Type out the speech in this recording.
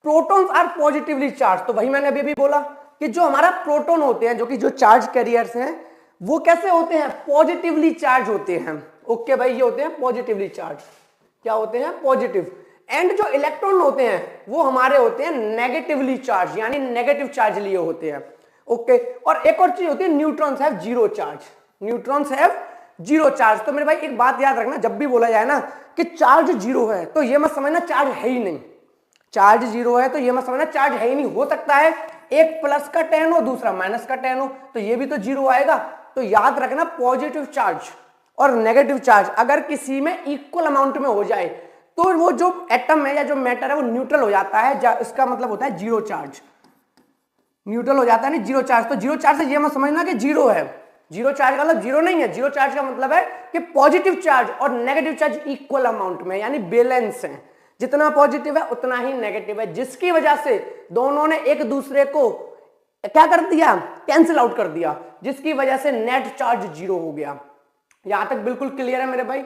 Protons are positively charge, तो वही मैंने अभी अभी बोला कि जो हमारा प्रोटॉन होते हैं, जो कि जो चार्ज कैरियर्स हैं, वो कैसे होते हैं, पॉजिटिवली चार्ज होते हैं। ओके भाई, ये होते हैं पॉजिटिवली चार्ज, क्या होते हैं, पॉजिटिव। एंड जो इलेक्ट्रॉन होते हैं वो हमारे होते हैं नेगेटिवली चार्ज, यानी नेगेटिव चार्ज लिए होते हैं। ओके, और एक और चीज होती है, neutrons have zero charge, neutrons have zero charge. तो मेरे भाई एक बात याद रखना, जब भी बोला जाए ना कि चार्ज जीरो है, तो ये मत समझना चार्ज है ही नहीं। चार्ज जीरो है तो ये मत समझना चार्ज है ही नहीं, हो सकता है एक प्लस का 10 हो, दूसरा माइनस का 10 हो, तो ये भी तो जीरो आएगा। तो याद रखना, पॉजिटिव चार्ज और नेगेटिव चार्ज अगर किसी में इक्वल अमाउंट में हो जाए तो वो जो एटम है या जो मैटर है वो न्यूट्रल हो जाता है, इसका मतलब होता है जीरो चार्ज, न्यूट्रल हो जाता है नहीं, जीरो चार्ज। तो जीरो चार्ज से ये मत समझना कि जीरो है, जीरो चार्ज का मतलब जीरो नहीं है, जीरो चार्ज का मतलब है कि पॉजिटिव चार्ज और नेगेटिव चार्ज इक्वल अमाउंट में, यानी बैलेंस है, जितना पॉजिटिव है उतना ही नेगेटिव है, जिसकी वजह से दोनों ने एक दूसरे को क्या कर दिया, कैंसिल आउट कर दिया, जिसकी वजह से नेट चार्ज जीरो हो गया। यहां तक बिल्कुल क्लियर है मेरे भाई।